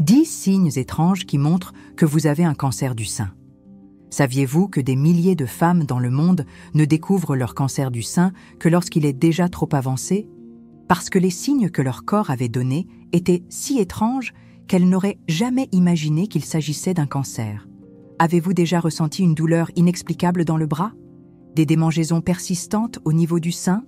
10 signes étranges qui montrent que vous avez un cancer du sein. Saviez-vous que des milliers de femmes dans le monde ne découvrent leur cancer du sein que lorsqu'il est déjà trop avancé? Parce que les signes que leur corps avait donnés étaient si étranges qu'elles n'auraient jamais imaginé qu'il s'agissait d'un cancer. Avez-vous déjà ressenti une douleur inexplicable dans le bras? Des démangeaisons persistantes au niveau du sein?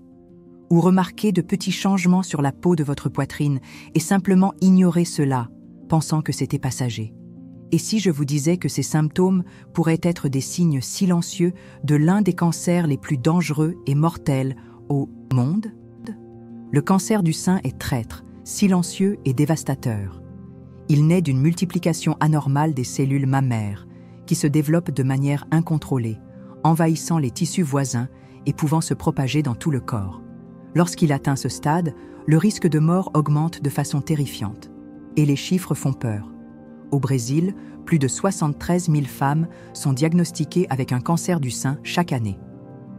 Ou remarqué de petits changements sur la peau de votre poitrine et simplement ignoré cela, pensant que c'était passager? Et si je vous disais que ces symptômes pourraient être des signes silencieux de l'un des cancers les plus dangereux et mortels au monde? Le cancer du sein est traître, silencieux et dévastateur. Il naît d'une multiplication anormale des cellules mammaires, qui se développent de manière incontrôlée, envahissant les tissus voisins et pouvant se propager dans tout le corps. Lorsqu'il atteint ce stade, le risque de mort augmente de façon terrifiante. Et les chiffres font peur. Au Brésil, plus de 73 000 femmes sont diagnostiquées avec un cancer du sein chaque année.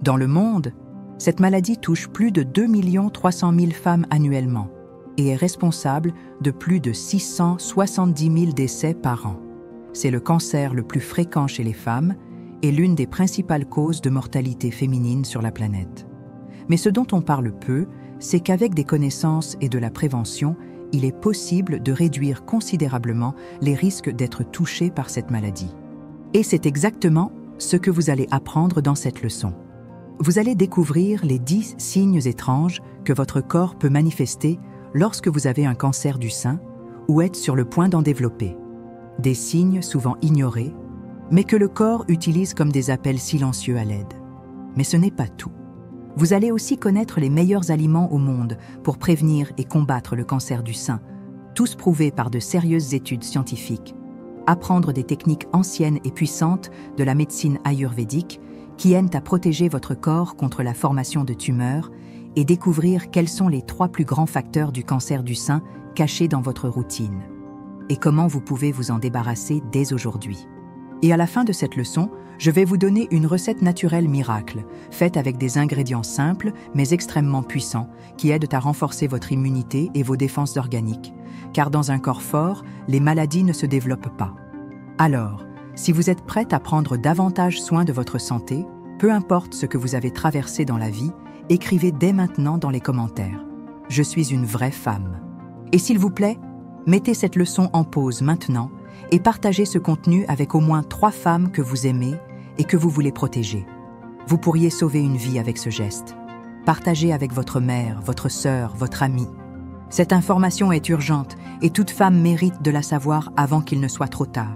Dans le monde, cette maladie touche plus de 2 300 000 femmes annuellement et est responsable de plus de 670 000 décès par an. C'est le cancer le plus fréquent chez les femmes et l'une des principales causes de mortalité féminine sur la planète. Mais ce dont on parle peu, c'est qu'avec des connaissances et de la prévention, il est possible de réduire considérablement les risques d'être touché par cette maladie. Et c'est exactement ce que vous allez apprendre dans cette leçon. Vous allez découvrir les 10 signes étranges que votre corps peut manifester lorsque vous avez un cancer du sein ou êtes sur le point d'en développer. Des signes souvent ignorés, mais que le corps utilise comme des appels silencieux à l'aide. Mais ce n'est pas tout. Vous allez aussi connaître les meilleurs aliments au monde pour prévenir et combattre le cancer du sein, tous prouvés par de sérieuses études scientifiques. Apprendre des techniques anciennes et puissantes de la médecine ayurvédique qui aident à protéger votre corps contre la formation de tumeurs et découvrir quels sont les 3 plus grands facteurs du cancer du sein cachés dans votre routine. Et comment vous pouvez vous en débarrasser dès aujourd'hui. Et à la fin de cette leçon, je vais vous donner une recette naturelle miracle, faite avec des ingrédients simples mais extrêmement puissants, qui aident à renforcer votre immunité et vos défenses organiques, car dans un corps fort, les maladies ne se développent pas. Alors, si vous êtes prête à prendre davantage soin de votre santé, peu importe ce que vous avez traversé dans la vie, écrivez dès maintenant dans les commentaires. Je suis une vraie femme. Et s'il vous plaît, mettez cette leçon en pause maintenant et partagez ce contenu avec au moins 3 femmes que vous aimez et que vous voulez protéger. Vous pourriez sauver une vie avec ce geste. Partagez avec votre mère, votre sœur, votre amie. Cette information est urgente et toute femme mérite de la savoir avant qu'il ne soit trop tard.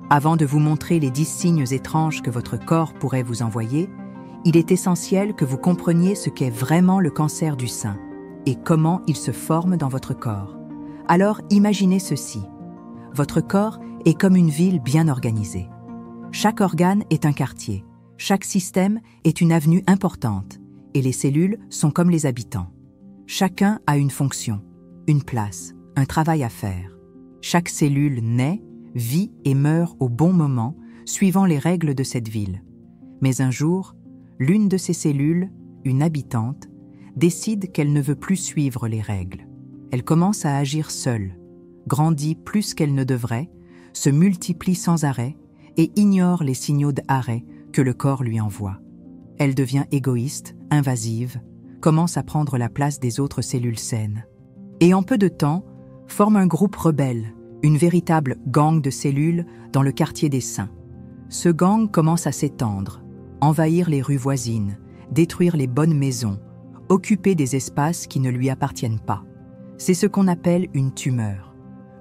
Avant de vous montrer les 10 signes étranges que votre corps pourrait vous envoyer, il est essentiel que vous compreniez ce qu'est vraiment le cancer du sein et comment il se forme dans votre corps. Alors imaginez ceci. Votre corps est comme une ville bien organisée. Chaque organe est un quartier, chaque système est une avenue importante, et les cellules sont comme les habitants. Chacun a une fonction, une place, un travail à faire. Chaque cellule naît, vit et meurt au bon moment, suivant les règles de cette ville. Mais un jour, l'une de ces cellules, une habitante, décide qu'elle ne veut plus suivre les règles. Elle commence à agir seule, grandit plus qu'elle ne devrait, se multiplie sans arrêt et ignore les signaux d'arrêt que le corps lui envoie. Elle devient égoïste, invasive, commence à prendre la place des autres cellules saines. Et en peu de temps, forme un groupe rebelle, une véritable gang de cellules dans le quartier des seins. Ce gang commence à s'étendre, envahir les rues voisines, détruire les bonnes maisons, occuper des espaces qui ne lui appartiennent pas. C'est ce qu'on appelle une tumeur.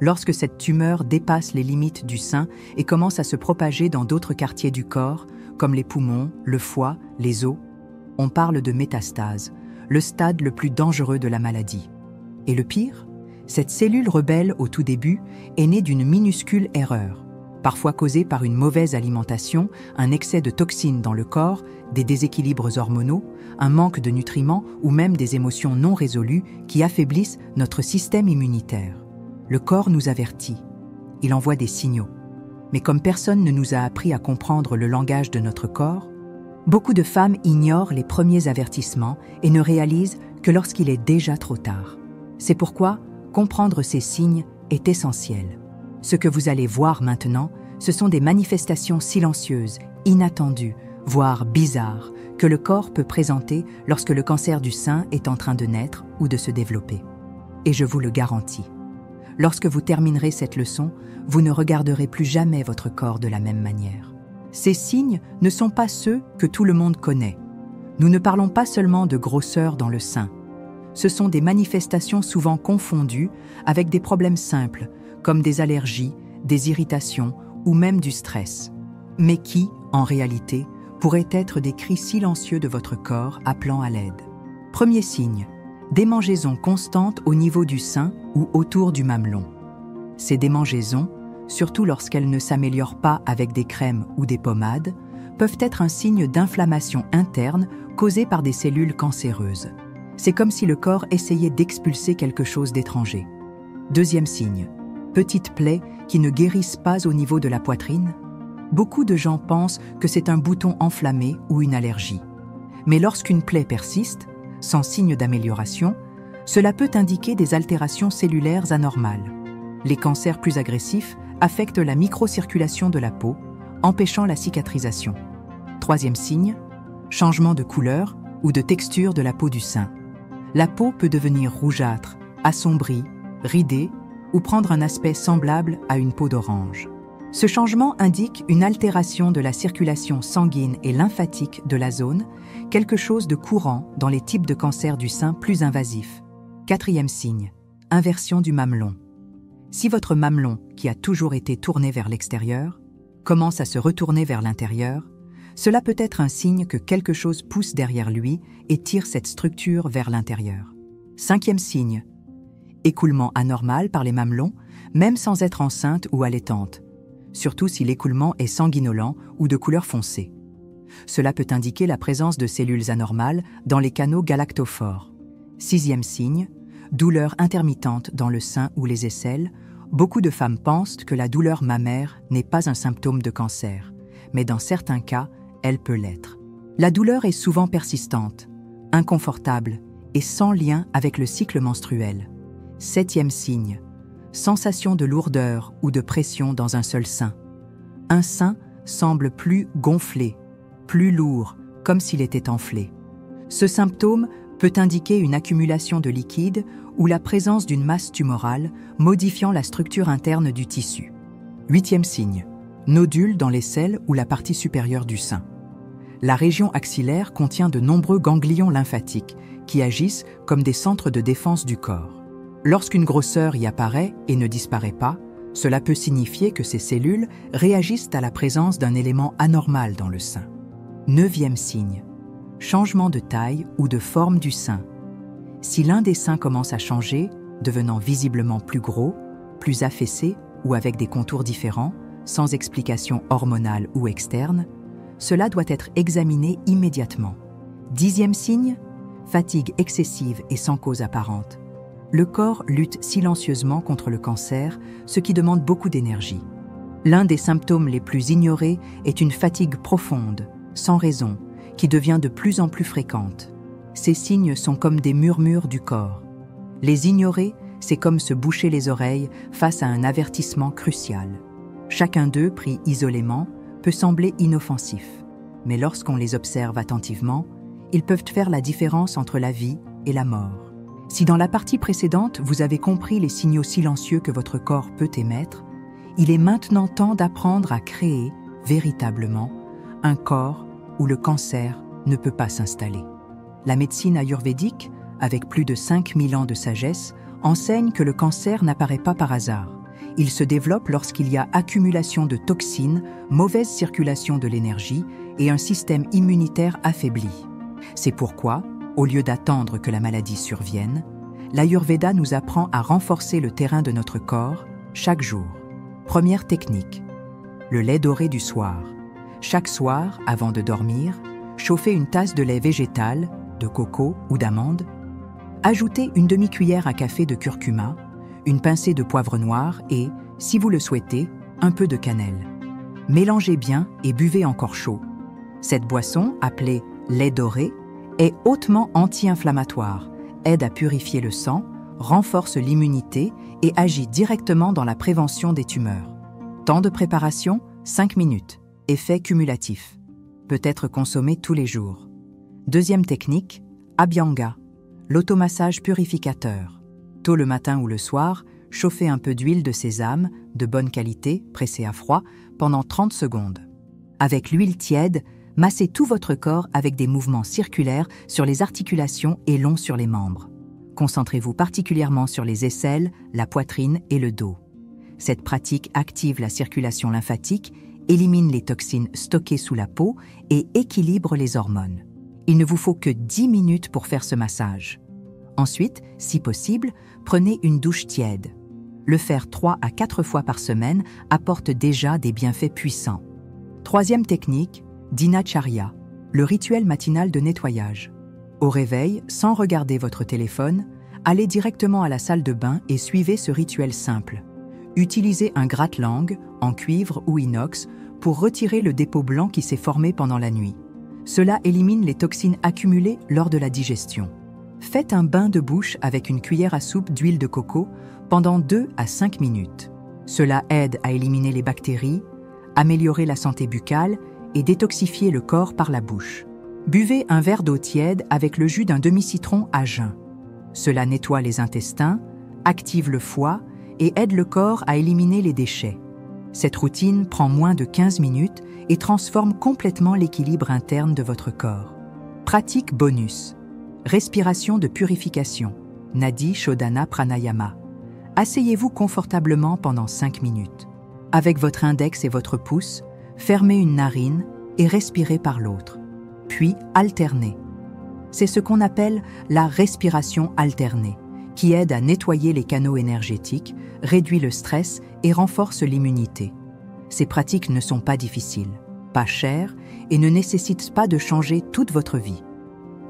Lorsque cette tumeur dépasse les limites du sein et commence à se propager dans d'autres quartiers du corps, comme les poumons, le foie, les os, on parle de métastase, le stade le plus dangereux de la maladie. Et le pire, cette cellule rebelle au tout début est née d'une minuscule erreur, parfois causée par une mauvaise alimentation, un excès de toxines dans le corps, des déséquilibres hormonaux, un manque de nutriments ou même des émotions non résolues qui affaiblissent notre système immunitaire. Le corps nous avertit, il envoie des signaux. Mais comme personne ne nous a appris à comprendre le langage de notre corps, beaucoup de femmes ignorent les premiers avertissements et ne réalisent que lorsqu'il est déjà trop tard. C'est pourquoi comprendre ces signes est essentiel. Ce que vous allez voir maintenant, ce sont des manifestations silencieuses, inattendues, voire bizarres, que le corps peut présenter lorsque le cancer du sein est en train de naître ou de se développer. Et je vous le garantis, lorsque vous terminerez cette leçon, vous ne regarderez plus jamais votre corps de la même manière. Ces signes ne sont pas ceux que tout le monde connaît. Nous ne parlons pas seulement de grosseur dans le sein. Ce sont des manifestations souvent confondues avec des problèmes simples, comme des allergies, des irritations ou même du stress, mais qui, en réalité, pourraient être des cris silencieux de votre corps appelant à l'aide. Premier signe, démangeaisons constantes au niveau du sein ou autour du mamelon. Ces démangeaisons, surtout lorsqu'elles ne s'améliorent pas avec des crèmes ou des pommades, peuvent être un signe d'inflammation interne causée par des cellules cancéreuses. C'est comme si le corps essayait d'expulser quelque chose d'étranger. Deuxième signe, petites plaies qui ne guérissent pas au niveau de la poitrine. Beaucoup de gens pensent que c'est un bouton enflammé ou une allergie. Mais lorsqu'une plaie persiste, sans signe d'amélioration, cela peut indiquer des altérations cellulaires anormales. Les cancers plus agressifs affectent la microcirculation de la peau, empêchant la cicatrisation. Troisième signe, changement de couleur ou de texture de la peau du sein. La peau peut devenir rougeâtre, assombrie, ridée ou prendre un aspect semblable à une peau d'orange. Ce changement indique une altération de la circulation sanguine et lymphatique de la zone, quelque chose de courant dans les types de cancers du sein plus invasifs. Quatrième signe, inversion du mamelon. Si votre mamelon, qui a toujours été tourné vers l'extérieur, commence à se retourner vers l'intérieur, cela peut être un signe que quelque chose pousse derrière lui et tire cette structure vers l'intérieur. Cinquième signe, écoulement anormal par les mamelons, même sans être enceinte ou allaitante, surtout si l'écoulement est sanguinolent ou de couleur foncée. Cela peut indiquer la présence de cellules anormales dans les canaux galactophores. Sixième signe, douleur intermittente dans le sein ou les aisselles. Beaucoup de femmes pensent que la douleur mammaire n'est pas un symptôme de cancer, mais dans certains cas, elle peut l'être. La douleur est souvent persistante, inconfortable et sans lien avec le cycle menstruel. Septième signe, sensation de lourdeur ou de pression dans un seul sein. Un sein semble plus gonflé, plus lourd, comme s'il était enflé. Ce symptôme peut indiquer une accumulation de liquide ou la présence d'une masse tumorale modifiant la structure interne du tissu. Huitième signe, nodules dans les selles ou la partie supérieure du sein. La région axillaire contient de nombreux ganglions lymphatiques qui agissent comme des centres de défense du corps. Lorsqu'une grosseur y apparaît et ne disparaît pas, cela peut signifier que ces cellules réagissent à la présence d'un élément anormal dans le sein. Neuvième signe, changement de taille ou de forme du sein. Si l'un des seins commence à changer, devenant visiblement plus gros, plus affaissé ou avec des contours différents, sans explication hormonale ou externe, cela doit être examiné immédiatement. Dixième signe, fatigue excessive et sans cause apparente. Le corps lutte silencieusement contre le cancer, ce qui demande beaucoup d'énergie. L'un des symptômes les plus ignorés est une fatigue profonde, sans raison, qui devient de plus en plus fréquente. Ces signes sont comme des murmures du corps. Les ignorer, c'est comme se boucher les oreilles face à un avertissement crucial. Chacun d'eux, pris isolément, peut sembler inoffensif. Mais lorsqu'on les observe attentivement, ils peuvent faire la différence entre la vie et la mort. Si dans la partie précédente, vous avez compris les signaux silencieux que votre corps peut émettre, il est maintenant temps d'apprendre à créer, véritablement, un corps où le cancer ne peut pas s'installer. La médecine ayurvédique, avec plus de 5000 ans de sagesse, enseigne que le cancer n'apparaît pas par hasard. Il se développe lorsqu'il y a accumulation de toxines, mauvaise circulation de l'énergie et un système immunitaire affaibli. C'est pourquoi, au lieu d'attendre que la maladie survienne, l'Ayurveda nous apprend à renforcer le terrain de notre corps chaque jour. Première technique, le lait doré du soir. Chaque soir, avant de dormir, chauffez une tasse de lait végétal, de coco ou d'amande. Ajoutez une demi-cuillère à café de curcuma, une pincée de poivre noir et, si vous le souhaitez, un peu de cannelle. Mélangez bien et buvez encore chaud. Cette boisson, appelée lait doré, est hautement anti-inflammatoire, aide à purifier le sang, renforce l'immunité et agit directement dans la prévention des tumeurs. Temps de préparation, 5 minutes. Effet cumulatif. Peut être consommé tous les jours. Deuxième technique, Abhyanga, l'automassage purificateur. Tôt le matin ou le soir, chauffez un peu d'huile de sésame, de bonne qualité, pressée à froid, pendant 30 secondes. Avec l'huile tiède, massez tout votre corps avec des mouvements circulaires sur les articulations et longs sur les membres. Concentrez-vous particulièrement sur les aisselles, la poitrine et le dos. Cette pratique active la circulation lymphatique, élimine les toxines stockées sous la peau et équilibre les hormones. Il ne vous faut que 10 minutes pour faire ce massage. Ensuite, si possible, prenez une douche tiède. Le faire 3 à 4 fois par semaine apporte déjà des bienfaits puissants. Troisième technique, Dinacharya, le rituel matinal de nettoyage. Au réveil, sans regarder votre téléphone, allez directement à la salle de bain et suivez ce rituel simple. Utilisez un gratte-langue, en cuivre ou inox, pour retirer le dépôt blanc qui s'est formé pendant la nuit. Cela élimine les toxines accumulées lors de la digestion. Faites un bain de bouche avec une cuillère à soupe d'huile de coco pendant 2 à 5 minutes. Cela aide à éliminer les bactéries, améliorer la santé buccale et détoxifier le corps par la bouche. Buvez un verre d'eau tiède avec le jus d'un demi-citron à jeun. Cela nettoie les intestins, active le foie et aide le corps à éliminer les déchets. Cette routine prend moins de 15 minutes et transforme complètement l'équilibre interne de votre corps. Pratique bonus. Respiration de purification. Nadi Shodhana Pranayama. Asseyez-vous confortablement pendant 5 minutes. Avec votre index et votre pouce, fermez une narine et respirez par l'autre. Puis alternez. C'est ce qu'on appelle la respiration alternée, qui aide à nettoyer les canaux énergétiques, réduit le stress et renforce l'immunité. Ces pratiques ne sont pas difficiles, pas chères et ne nécessitent pas de changer toute votre vie.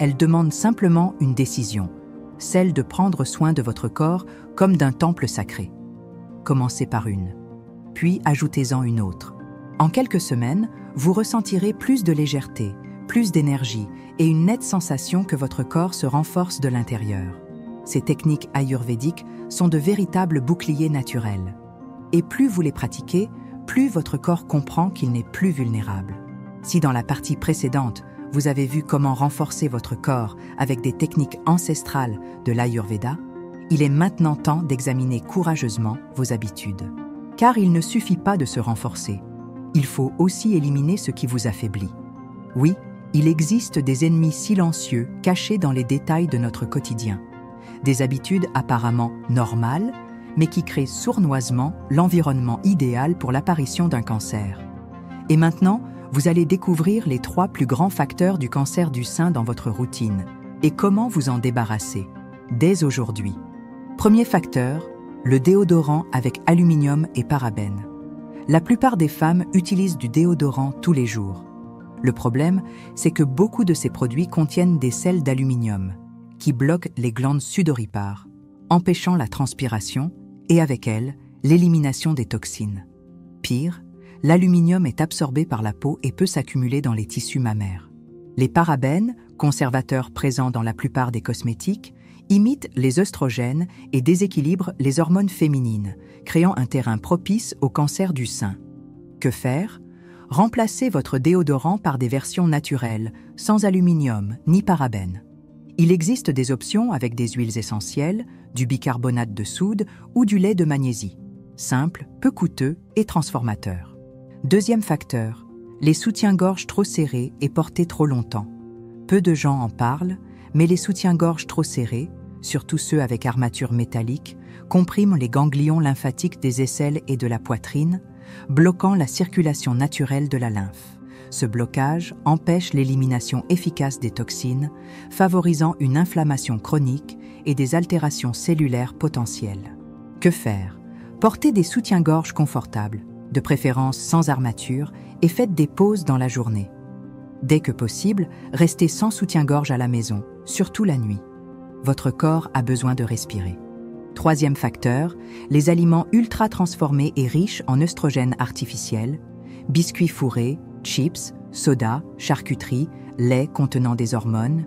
Elles demandent simplement une décision, celle de prendre soin de votre corps comme d'un temple sacré. Commencez par une, puis ajoutez-en une autre. En quelques semaines, vous ressentirez plus de légèreté, plus d'énergie et une nette sensation que votre corps se renforce de l'intérieur. Ces techniques ayurvédiques sont de véritables boucliers naturels. Et plus vous les pratiquez, plus votre corps comprend qu'il n'est plus vulnérable. Si dans la partie précédente, vous avez vu comment renforcer votre corps avec des techniques ancestrales de l'Ayurveda, il est maintenant temps d'examiner courageusement vos habitudes. Car il ne suffit pas de se renforcer. Il faut aussi éliminer ce qui vous affaiblit. Oui, il existe des ennemis silencieux cachés dans les détails de notre quotidien. Des habitudes apparemment normales, mais qui créent sournoisement l'environnement idéal pour l'apparition d'un cancer. Et maintenant, vous allez découvrir les 3 plus grands facteurs du cancer du sein dans votre routine et comment vous en débarrasser, dès aujourd'hui. Premier facteur, le déodorant avec aluminium et parabènes. La plupart des femmes utilisent du déodorant tous les jours. Le problème, c'est que beaucoup de ces produits contiennent des sels d'aluminium, qui bloquent les glandes sudoripares, empêchant la transpiration et avec elle, l'élimination des toxines. Pire, l'aluminium est absorbé par la peau et peut s'accumuler dans les tissus mammaires. Les parabènes, conservateurs présents dans la plupart des cosmétiques, imitent les œstrogènes et déséquilibrent les hormones féminines, créant un terrain propice au cancer du sein. Que faire ? Remplacez votre déodorant par des versions naturelles, sans aluminium ni parabènes. Il existe des options avec des huiles essentielles, du bicarbonate de soude ou du lait de magnésie. Simple, peu coûteux et transformateur. Deuxième facteur, les soutiens-gorge trop serrés et portés trop longtemps. Peu de gens en parlent, mais les soutiens-gorge trop serrés, surtout ceux avec armature métallique, compriment les ganglions lymphatiques des aisselles et de la poitrine, bloquant la circulation naturelle de la lymphe. Ce blocage empêche l'élimination efficace des toxines, favorisant une inflammation chronique et des altérations cellulaires potentielles. Que faire ? Portez des soutiens-gorge confortables, de préférence sans armature, et faites des pauses dans la journée. Dès que possible, restez sans soutien-gorge à la maison, surtout la nuit. Votre corps a besoin de respirer. Troisième facteur, les aliments ultra transformés et riches en œstrogènes artificiels, biscuits fourrés, chips, soda, charcuterie, lait contenant des hormones.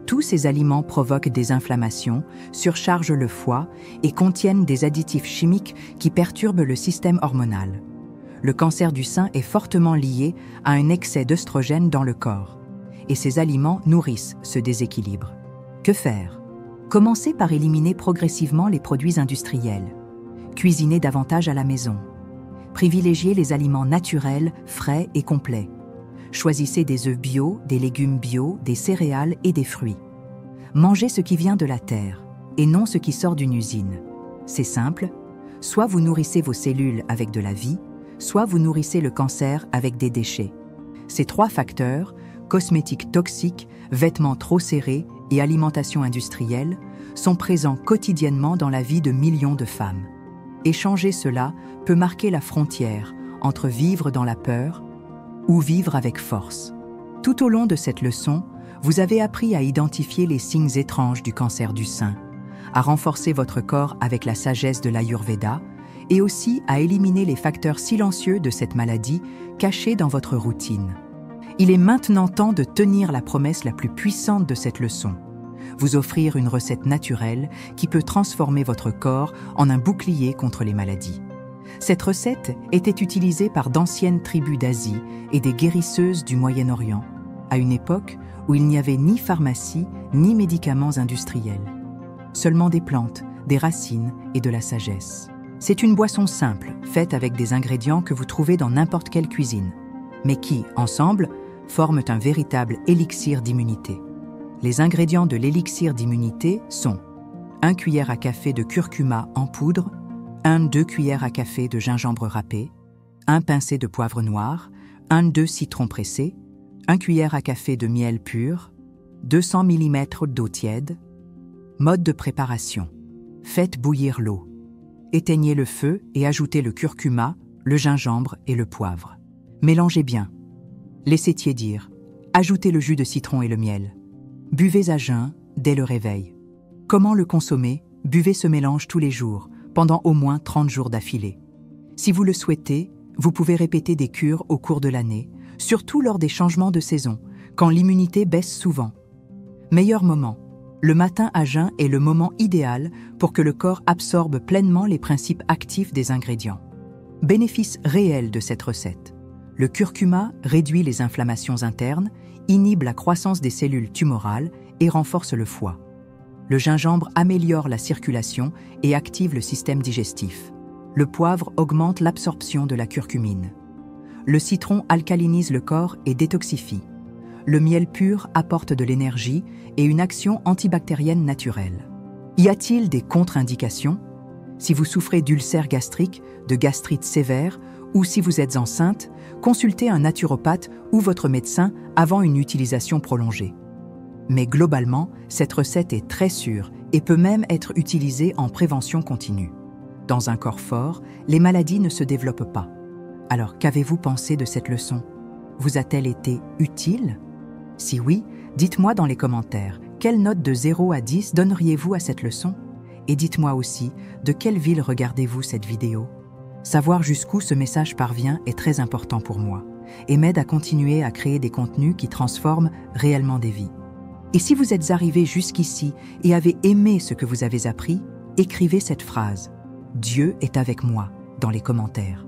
Tous ces aliments provoquent des inflammations, surchargent le foie et contiennent des additifs chimiques qui perturbent le système hormonal. Le cancer du sein est fortement lié à un excès d'œstrogène dans le corps. Et ces aliments nourrissent ce déséquilibre. Que faire? Commencez par éliminer progressivement les produits industriels. Cuisinez davantage à la maison. Privilégiez les aliments naturels, frais et complets. Choisissez des œufs bio, des légumes bio, des céréales et des fruits. Mangez ce qui vient de la terre, et non ce qui sort d'une usine. C'est simple, soit vous nourrissez vos cellules avec de la vie, soit vous nourrissez le cancer avec des déchets. Ces trois facteurs, cosmétiques toxiques, vêtements trop serrés et alimentation industrielle, sont présents quotidiennement dans la vie de millions de femmes. Et changer cela peut marquer la frontière entre vivre dans la peur ou vivre avec force. Tout au long de cette leçon, vous avez appris à identifier les signes étranges du cancer du sein, à renforcer votre corps avec la sagesse de l'Ayurveda et aussi à éliminer les facteurs silencieux de cette maladie cachés dans votre routine. Il est maintenant temps de tenir la promesse la plus puissante de cette leçon, vous offrir une recette naturelle qui peut transformer votre corps en un bouclier contre les maladies. Cette recette était utilisée par d'anciennes tribus d'Asie et des guérisseuses du Moyen-Orient, à une époque où il n'y avait ni pharmacie ni médicaments industriels. Seulement des plantes, des racines et de la sagesse. C'est une boisson simple, faite avec des ingrédients que vous trouvez dans n'importe quelle cuisine, mais qui, ensemble, forment un véritable élixir d'immunité. Les ingrédients de l'élixir d'immunité sont 1 cuillère à café de curcuma en poudre, 1-2 cuillères à café de gingembre râpé, 1 pincée de poivre noir, 1-2 citrons pressés, 1 cuillère à café de miel pur, 200 ml d'eau tiède. Mode de préparation. Faites bouillir l'eau. Éteignez le feu et ajoutez le curcuma, le gingembre et le poivre. Mélangez bien. Laissez tiédir. Ajoutez le jus de citron et le miel. Buvez à jeun dès le réveil. Comment le consommer? Buvez ce mélange tous les jours, pendant au moins 30 jours d'affilée. Si vous le souhaitez, vous pouvez répéter des cures au cours de l'année, surtout lors des changements de saison, quand l'immunité baisse souvent. Meilleur moment. Le matin à jeun est le moment idéal pour que le corps absorbe pleinement les principes actifs des ingrédients. Bénéfice réel de cette recette. Le curcuma réduit les inflammations internes, inhibe la croissance des cellules tumorales et renforce le foie. Le gingembre améliore la circulation et active le système digestif. Le poivre augmente l'absorption de la curcumine. Le citron alcalinise le corps et détoxifie. Le miel pur apporte de l'énergie et une action antibactérienne naturelle. Y a-t-il des contre-indications? Si vous souffrez d'ulcères gastriques, de gastrite sévère ou si vous êtes enceinte, consultez un naturopathe ou votre médecin avant une utilisation prolongée. Mais globalement, cette recette est très sûre et peut même être utilisée en prévention continue. Dans un corps fort, les maladies ne se développent pas. Alors qu'avez-vous pensé de cette leçon? Vous a-t-elle été utile? Si oui, dites-moi dans les commentaires, quelle note de 0 à 10 donneriez-vous à cette leçon? Et dites-moi aussi, de quelle ville regardez-vous cette vidéo? Savoir jusqu'où ce message parvient est très important pour moi et m'aide à continuer à créer des contenus qui transforment réellement des vies. Et si vous êtes arrivé jusqu'ici et avez aimé ce que vous avez appris, écrivez cette phrase « Dieu est avec moi » dans les commentaires.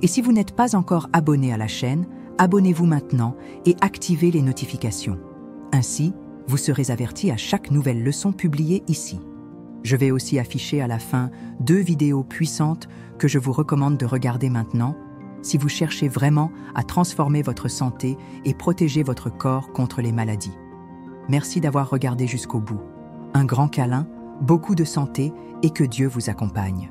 Et si vous n'êtes pas encore abonné à la chaîne, abonnez-vous maintenant et activez les notifications. Ainsi, vous serez averti à chaque nouvelle leçon publiée ici. Je vais aussi afficher à la fin 2 vidéos puissantes que je vous recommande de regarder maintenant si vous cherchez vraiment à transformer votre santé et protéger votre corps contre les maladies. Merci d'avoir regardé jusqu'au bout. Un grand câlin, beaucoup de santé et que Dieu vous accompagne.